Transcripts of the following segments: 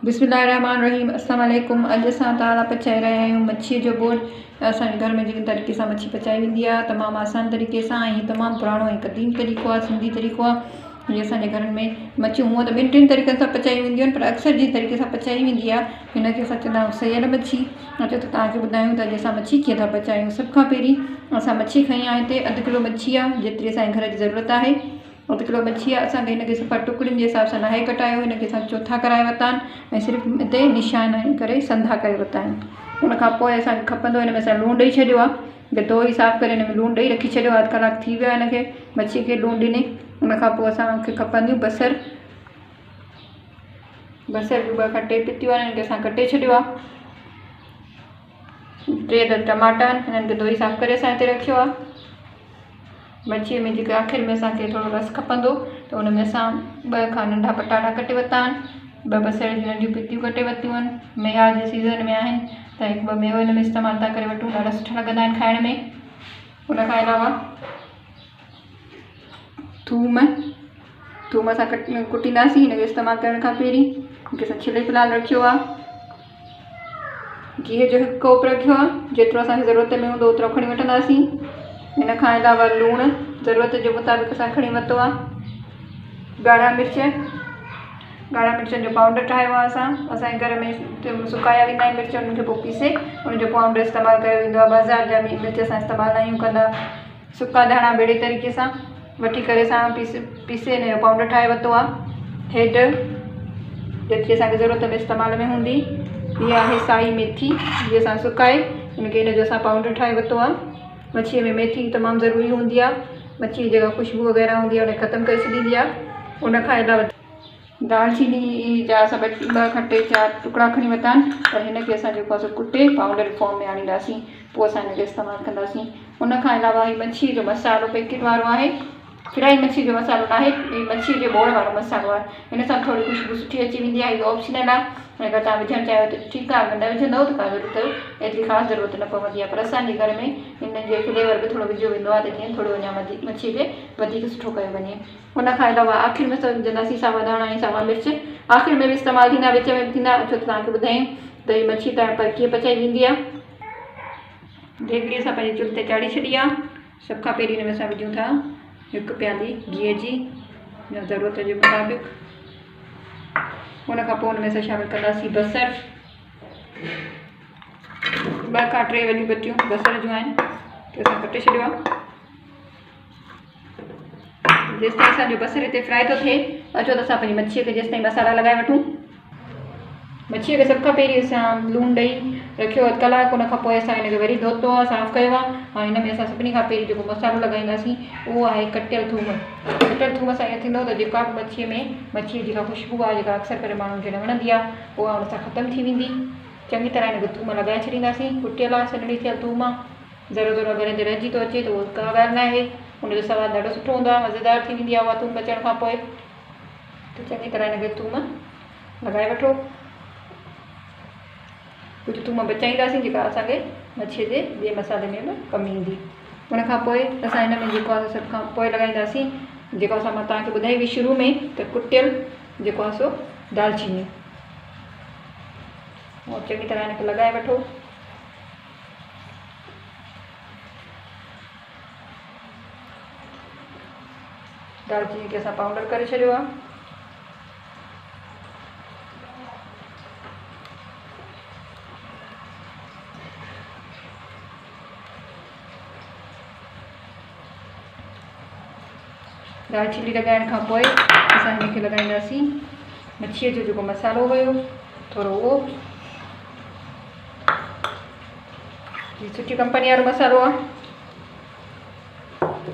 बिस्मिल्लाहिर्रहमानिर्रहीम। अस्सलाम वालेकुम। अॼु असां तव्हां पचाए रहिया आहियूं मच्छीअ जो बोल। असांजे घर में जेके तरीक़े सां मच्छी पचाई वेंदी आहे तमामु आसान तरीक़े सां, ऐं तमामु पुराणो ऐं क़दीम तरीक़ो आहे, सिंधी तरीक़ो आहे। जीअं असांजे घर में मच्छियूं हूअं त ॿिनि टिनि तरीक़नि सां पचाई वेंदियूं आहिनि, पर अक्सर जीअं तरीक़े सां पचाई वेंदी आहे हिनखे असां चवंदा आहियूं सेयल मच्छी। अचो त तव्हांखे ॿुधायूं त अॼु असां मच्छी कीअं था पचायूं। सभ खां पहिरीं असां मच्छी खई आहे, हिते अधु किलो मच्छी आहे, जेतिरी असांजे घर जी ज़रूरत आहे। अधु किलो मच्छी आहे, असांखे हिनखे सफ़ा टुकड़नि जे हिसाब सां नाहे कटायो, हिनखे असां चोथा कराए वरिता आहिनि ऐं सिर्फ़ु हिते निशान करे संधा करे वरिता आहिनि। उनखां पोइ असांखे खपंदो, हिन में असां लूणु ॾेई छॾियो आहे, धोई साफ़ु करे हिन में लूणु ॾेई रखी छॾियो आहे। अधु कलाकु थी वियो आहे हिनखे मच्छी खे लूणु ॾिने। उनखां पोइ असांखे खपंदियूं बसर ॿ खां टे पितियूं आहिनि, हिनखे असां कटे छॾियो आहे। 3 टमाटा आहिनि, हिननि खे धोई साफ़ु करे असां हिते रखियो आहे। मच्छीअ में जेके आख़िर में असांखे थोरो रस खपंदो त हुन में असां 2 खां नंढा पटाटा कटे वरिता आहिनि, 2 बसर जूं नंढियूं पितियूं कटे वरितियूं आहिनि। मेहा जे सीज़न में आहिनि त 1-2 मेहो हिन में इस्तेमालु था करे वठूं, ॾाढा सुठा लॻंदा आहिनि खाइण में। उनखां अलावा थूम असां कुटींदासीं। हिनखे इस्तेमालु करण खां पहिरीं हिनखे असां छिले फ़िलहालु रखियो आहे। गिह जो 1 कोप रखियो आहे, जेतिरो असांखे ज़रूरत में हूंदो ओतिरो खणी वठंदासीं। हिन खां अलावा लूणु ज़रूरत जे मुताबिक़ असां खणी वरितो आहे। ॻाढ़ा मिर्चनि जो पाउडर ठाहियो आहे असांजे घर में सुकाया वेंदा आहिनि मिर्च, उन्हनि खे पोइ पीसे उनजो पाउडर इस्तेमालु कयो वेंदो आहे। बाज़ारि जा मिर्च असां इस्तेमालु न आहियूं कंदा। सुका धाणा बेड़े तरीक़े सां वठी करे असां पीसे हिन जो पाउडर ठाहे वरितो आहे। हेड जेतिरी असांखे ज़रूरत में इस्तेमाल में हूंदी। हीअ आहे साई मेथी, जीअं असां सुकाए हिनखे हिनजो असां पाउडर ठाहे वरितो आहे। मच्छीअ में मेथी तमामु ज़रूरी हूंदी आहे, मच्छी जी जेका ख़ुशबू वग़ैरह हूंदी आहे उन ख़तमु करे छॾींदी आहे। उनखां अलावा दालचीनी जा असां 2 खां 4 टुकड़ा खणी वरिता आहिनि, पर हिनखे असां जेको आहे कुटे पाउडर फॉर्म में आणींदासीं, पोइ असां हिनखे इस्तेमालु कंदासीं। उनखां अलावा हीअ मच्छी जो मसालो पैकेट वारो आहे, फ्राई मच्छी जो मसालो न आहे, मच्छी जे बोल वारो मसालो आहे। हिन सां थोरी ख़ुशबू सुठी अची वेंदी आहे। इहो ऑप्शनल आहे, अगरि तव्हां विझणु चाहियो त ठीकु आहे, अगरि न विझंदव त का ज़रूरत एतिरी ख़ासि ज़रूरत न पवंदी आहे। पर असांजे घर में हिन जे फ्लेवर बि थोरो विझो वेंदो आहे त जीअं थोरो अञा मच्छी खे वधीक सुठो कयो वञे। उनखां अलावा आख़िर में असां विझंदासीं सावा धाणा ऐं सावा मिर्च। आख़िर में बि इस्तेमालु थींदा, विच में बि थींदा। छो त तव्हांखे ॿुधायूं त हीअ मच्छी पर कीअं पचाई वेंदी आहे। देगिड़ी असां पंहिंजी चुल्हि ते चाढ़ी छॾी आहे। सभ खां पहिरीं हिन में असां विझूं था 1 प्याली गिह जी ज़रूरत जे मुताबिक़। उनखां पोइ हुन में असां शामिलु कंदासीं बसर। 2 खां 3 वॾियूं पतियूं बसर जूं आहिनि, त असां कटे छॾियो आहे। जेसिताईं असांजो बसर हिते फ्राए थो थिए, अचो त असां पंहिंजी मच्छीअ खे जेसिताईं मसाला लॻाए वठूं। मच्छीअ खे सभ खां पहिरीं असां लूणु ॾेई रखियो 1 कलाकु। उनखां पोइ असां हिनखे वरी धोतो आहे, साफ़ु कयो आहे। ऐं हिन में असां सभिनी खां पहिरीं जेको मसालो लॻाईंदासीं उहो आहे कटियल थूम। कटियल थूम सां ईअं थींदो त जेका बि मच्छीअ जी जेका ख़ुशबू आहे, जेका अक्सर करे माण्हुनि खे न वणंदी आहे, उहा हुन सां ख़तमु थी वेंदी। चङी तरह हिनखे थूम लॻाए छॾींदासीं। कुटियल आहे, सन्हड़ी थियल थूम आहे। ज़रो अगरि हिते रहिजी थो अचे त उहो का ॻाल्हि न आहे, हुनजो सवादु ॾाढो सुठो हूंदो आहे, मज़ेदार थी वेंदी आहे उहा थूम पचण खां पोइ। त चङी तरह हिनखे थूम लॻाए वठो। कुझु थूम बचाईंदासीं जेका असांखे मच्छीअ जे ॿिए मसाले में बि कमु ईंदी। उनखां पोइ असां हिन में जेको आहे सभ खां पोइ लॻाईंदासीं जेको असां मां तव्हांखे ॿुधाई हुई शुरू में त कुटियल जेको आहे सो दालचीनी। और चङी तरह हिनखे लॻाए वठो। दालचीनी खे असां पाउडर करे छॾियो आहे। दालचीनी लॻाइण खां पोइ असां हिनखे लॻाईंदासीं मच्छीअ जो जेको मसालो हुयो, थोरो उहो। हीअ सुठी कंपनी वारो मसालो आहे,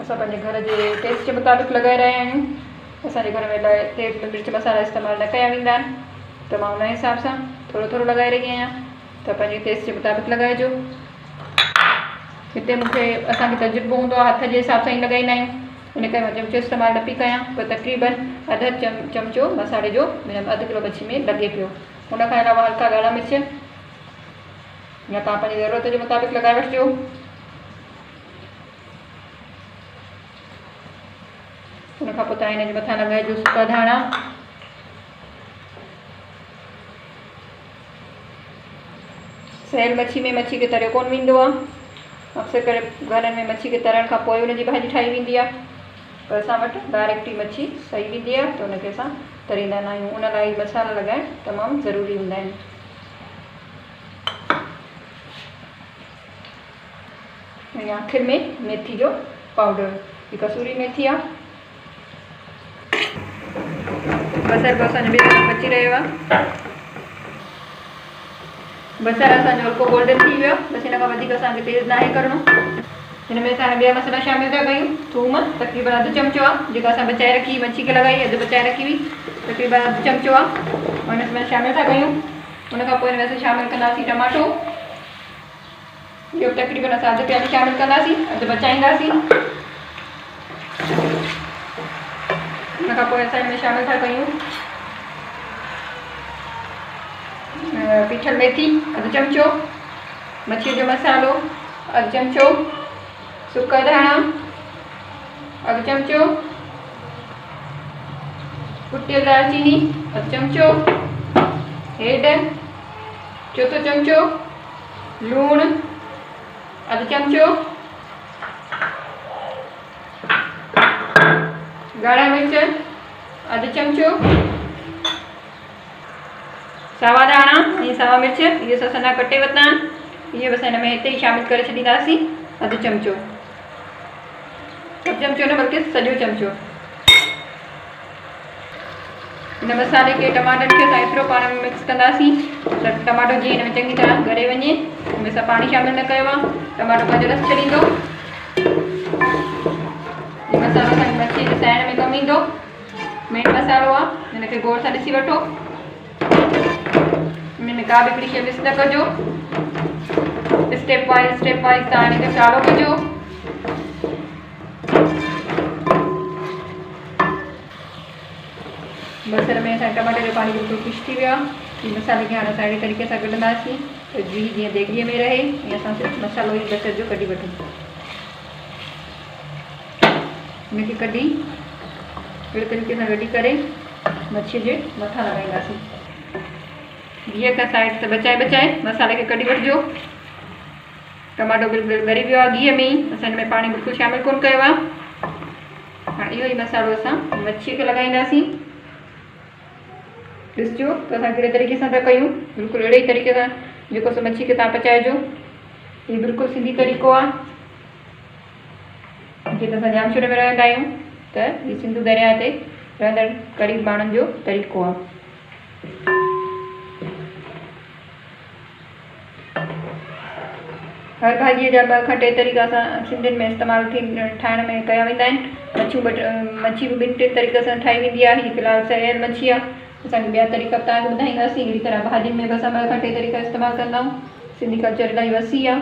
असां पंहिंजे घर जे टेस्ट जे मुताबिक़ लॻाए रहिया आहियूं। असांजे घर में तेल मिर्च मसाला इस्तेमालु न कया वेंदा आहिनि, त मां हुन हिसाब सां थोरो लॻाए रही आहियां। त पंहिंजे टेस्ट जे मुताबिक़ लॻाइजो। हिते असांखे तजुर्बो हूंदो आहे, हथ जे हिसाब सां ई लॻाईंदा आहियूं, इन करे मां चमचो इस्तेमालु न पई कयां, पर तक़रीबन अधु चमचो मसाले जो 1 किलो मच्छी में लॻे पियो। उनखां अलावा हल्का ॻाढ़ा मिर्च या तव्हां पंहिंजी ज़रूरत जे मुताबिक़ लॻाए वठिजो। उनखां पोइ तव्हां हिन जे मथां लॻाइजो सुका धाणा। सेल मच्छी में मच्छी के तरियो कोन वेंदो आहे। अक्सर करे घरनि में मच्छी के तरण खां पोइ उनजी भाॼी ठाही वेंदी आहे, पर असां वटि डायरेक्ट ई मच्छी सही वेंदी आहे त उनखे असां तरींदा न आहियूं। उन लाइ मसाला लॻाइण तमामु ज़रूरी हूंदा आहिनि। ऐं आख़िर में मेथी जो पाउडर, ही कसूरी मेथी आहे। बसर बि असांजो ॿियो तरफ़ अची रहियो आहे। बसर असांजो हल्को गोल्डन थी वियो आहे, बसि हिन खां वधीक असांखे तेज़ न आहे करिणो। हिन में असां ॿिया मसाला शामिल था कयूं। थूम तक़रीबन अधु चमचो आहे, जेका असां बचाए रखी मच्छी खे लॻाई अधु बचाए रखी हुई, तक़रीबन अधु चमचो आहे, और हिन में शामिल था कयूं। उनखां पोइ हिन में असां शामिल कंदासीं टमाटो, इहो तक़रीबन असां अधु प्याली शामिल कंदासीं, अधु बचाईंदासीं। उनखां पोइ असां हिन में शामिल था कयूं पीठल मेथी अधु चमचो, मच्छी जो मसालो अधु चमचो, सुका धाणा अधु चमचो, कुटियल दालचीनी अधु चमचो, हेड चौथो चमचो, लूण अधु चमचो, ॻाढ़ा मिर्च अधु चमचो, सावा धाणा ऐं सावा मिर्च इहे असां सन्हा कटे वरिता आहिनि। इहे बसि हिन में हिते ई शामिल करे छॾींदासीं। अधु चमचो, अधु चमचो न बल्कि सॼो चमचो। हिन मसाले खे टमाटनि खे असां एतिरो पाण में मिक्स कंदासीं त टमाटो जीअं हिन में चङी तरह ॻरे वञे। हिन में असां पाणी शामिल न कयो आहे, टमाटो पंहिंजो रस छॾींदो। हीउ मसालो असांखे मच्छी खे साइण में कमु ईंदो, मेन मसालो आहे। हिनखे गौर सां ॾिसी वठो, हिन में का बि हिकिड़ी शइ मिस न कजो। स्टेप वाइज़ तव्हां हिनखे साड़ो कजो। बसर में असां टमाटे जो पाणी बिल्कुलु ख़ुशि थी वियो आहे। हीउ मसाले खे हाणे असां अहिड़े तरीक़े सां कढंदासीं त घी जीअं देॻीअ में रहे, ऐं असां सिर्फ़ु मसालो ई बसर जो कढी वठूं। हिनखे कढी अहिड़े तरीक़े सां कढी करे मच्छीअ जे मथां लॻाईंदासीं। घीअ खां साइड ते बचाए मसाले खे कढी वठिजो। टमाटो बिल्कुलु ॻरी वियो आहे घीअ में ई, असां हिन में पाणी बिल्कुलु शामिल कोन कयो आहे। हाणे इहो ई मसालो असां मच्छीअ खे लॻाईंदासीं। ॾिसजो त असां कहिड़े तरीक़े सां था कयूं, बिल्कुलु अहिड़े ई तरीक़े सां जेको सो मच्छी खे तव्हां पचाइजो। हीउ बिल्कुलु सिंधी तरीक़ो आहे। जीअं त असां जामशोर में रहंदा आहियूं त हीउ सिंधु दरिया ते रहंदड़ कढ़ी माण्हुनि जो तरीक़ो आहे। हर भाॼीअ जा ॿ खां टे तरीक़ा सां सिंधियुनि में इस्तेमालु ठाहिण में कया वेंदा आहिनि। मच्छी बि ॿिनि टे तरीक़े सां ठाही वेंदी आहे। हीअ फ़िलहालु सेयल मच्छी आहे, असांखे ॿिया तरीक़ा तव्हांखे ॿुधाईंदासीं। अहिड़ी तरह भाॼियुनि में बि असां ॿ खां टे तरीक़ा इस्तेमालु कंदा आहियूं। सिंधी कल्चर इलाही वसी आहे।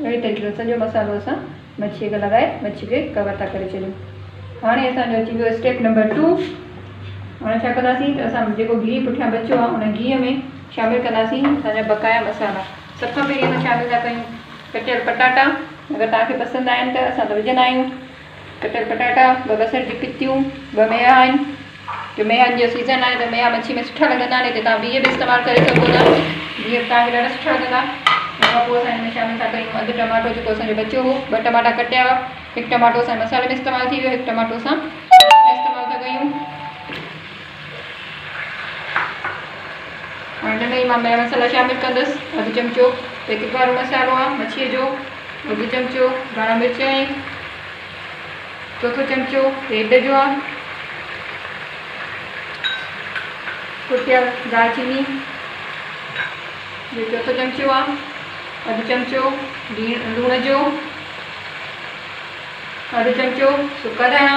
अहिड़े तरीक़े सां सॼो मसालो असां मच्छीअ खे लॻाए मच्छी खे कवर था करे छॾियूं। हाणे असांजो अची वियो स्टेप नंबर 2। हाणे छा कंदासीं त असां जेको घी पुठियां बचियो आहे उन घीअ में शामिल कंदासीं असांजा बकाया मसाला। सभ खां पहिरीं असां शामिल था कयूं कटियल पटाटा। अगरि तव्हांखे पसंदि आहिनि त असां त विझंदा आहियूं। कटियल पटाटा, 2 बसर जी पितियूं, 2 मेहा आहिनि। जो मेहनि जो सीज़न आहे त मेहा मच्छी में सुठा लॻंदा आहिनि। हिते तव्हां बिह बि इस्तेमालु करे सघो था, बिह तव्हांखे ॾाढा सुठा लॻंदा। उनखां पोइ असां हिन में शामिल था कयूं अधु टमाटो जेको असांजो बचियो हो। 2 टमाटा कटिया हुआ, 1 टमाटो असां मसाले में इस्तेमालु थी वियो, 1 टमाटो असां इस्तेमालु था कयूं। हाणे हिन में ई मां मेहा मसाला शामिल कंदसि। अधु चमचो पैकेट वारो मसालो आहे मच्छीअ जो, अधु चमचो ॻाढ़ा मिर्च ऐं चौथो चमचो हेड जो आहे, कुटियल दालचीनी जो चौथो चमचो आहे, अधु चमचो लूण जो, अधु चमचो सुका धाणा।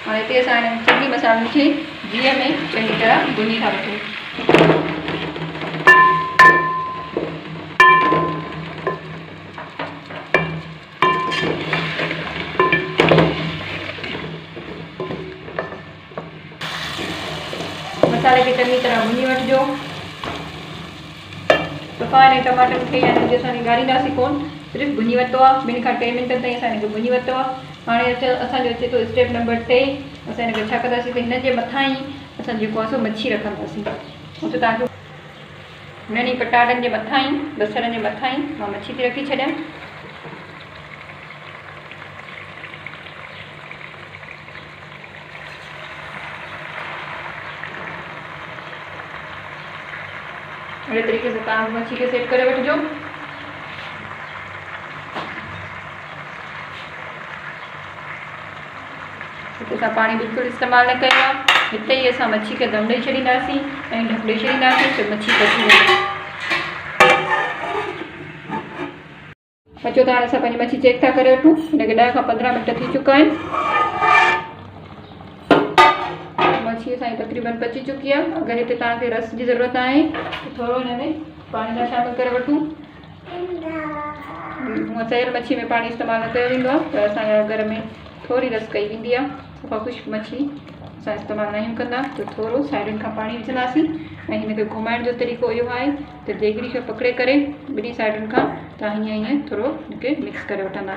हाणे हिते असां हिन सभिनी मसालनि खे घीअ में चङी तरह भुञी था वठूं। मसाले खे चङी तरह भुञी वठिजो। सफ़ा हिन टमाटनि खे यानी कि असां ॻाढ़ींदासीं कोन, सिर्फ़ु भुञी वरितो आहे। 2 खां 3 मिंट ताईं असां हिनखे भुञी वरितो आहे। हाणे असांजो अचे थो स्टेप नंबर 3। असां हिनखे छा कंदासीं त हिन जे मथां ई असां जेको आहे सो मच्छी रखंदासीं। हू त तव्हांखे नंढी पटाटनि जे मथां ई बसरनि जे मथां ई मां मच्छी थी रखी छॾियां। अहिड़े तरीक़े से तव्हां मच्छी खे सेट करे वठिजो। हिते असां पाणी बिल्कुलु इस्तेमालु न कयो आहे। हिते ई असां मच्छी खे दम ॾेई छॾींदासीं ऐं ढक ॾेई छॾींदासीं त मच्छी पची वेंदी। अचो त हाणे असां पंहिंजी मच्छी चेक था करे वठूं। हिनखे 10 खां 15 मिंट थी चुका आहिनि। मच्छी असांजी तक़रीबन पची चुकी आहे। अगरि हिते तव्हांखे रस जी ज़रूरत आहे त थोरो हिन में पाणी था शामिलु करे वठूं। हूअं तरियल मच्छी में पाणी इस्तेमालु न कयो वेंदो आहे, पर असांजे घर में थोरी रस कई वेंदी आहे। सफ़ा ख़ुश्क मच्छी असां इस्तेमालु न आहियूं कंदा, त थोरो साइडुनि खां पाणी विझंदासीं ऐं हिनखे घुमाइण जो तरीक़ो इहो आहे त देगिड़ी खे पकिड़े करे ॿिन्ही साइडुनि खां तव्हां हीअं थोरो हिनखे मिक्स करे वठंदा।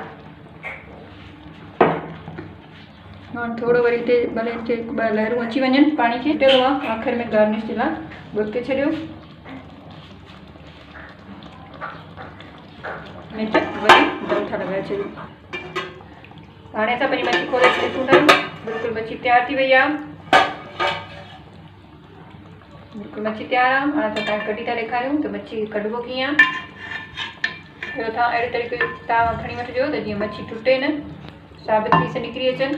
हाणे थोरो वरी हिते भले हिते 2 लहरूं अची वञनि पाणी खे टिलो आहे। आख़िर में गार्निश जे लाइ बुरके छॾियो। मिर्च वरी दम था लॻाए छॾियो। हाणे असां पंहिंजी मच्छी खोले ॾिसूं था। बिल्कुलु मच्छी तयारु थी वई आहे। बिल्कुलु मच्छी तयारु आहे। हाणे असां तव्हांखे कढी था ॾेखारियूं त मच्छी कढिबो कीअं आहे। ॿियो तव्हां अहिड़े तरीक़े तव्हां खणी वठिजो त जीअं मच्छी टुटे न, साबित पीस निकिरी अचनि।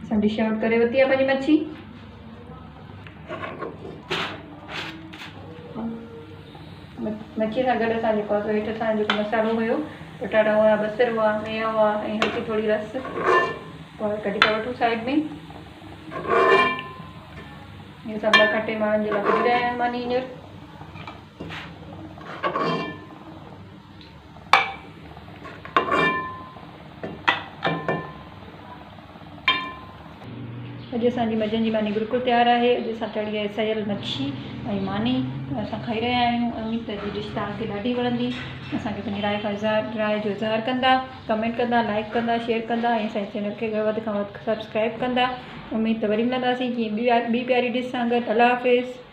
असां डिश आउट करे वरिती आहे पंहिंजी मच्छी। मच्छी सां गॾु असां जेको आहे हेठि असांजो जेको मसालो हुयो, पटाटा हुआ, बसर हुआ, मेहा हुआ ऐं हल्की थोरी रस कढी था वठूं साइड में। इहे सभु 2 खां 3 माण्हुनि जे लाइ कढी रहिया आहियूं मानी हींअर। अॼु असांजी मंझंदि जी मानी बिल्कुलु तयारु आहे। अॼु असां तड़ी आहे सयल मच्छी ऐं मानी असां खाई रहिया आहियूं। उमेद त हीअ डिश तव्हांखे ॾाढी वणंदी। असांखे पंहिंजी राय जो इज़हार कंदा, कमेंट कंदा, लाइक कंदा, शेयर कंदा ऐं असांजे चैनल खे वधि खां वधि सब्सक्राइब कंदा। उमेद त वरी मिलंदासीं जीअं ॿी प्यारी डिश सां गॾु। अल्लाह हाफ़िज़।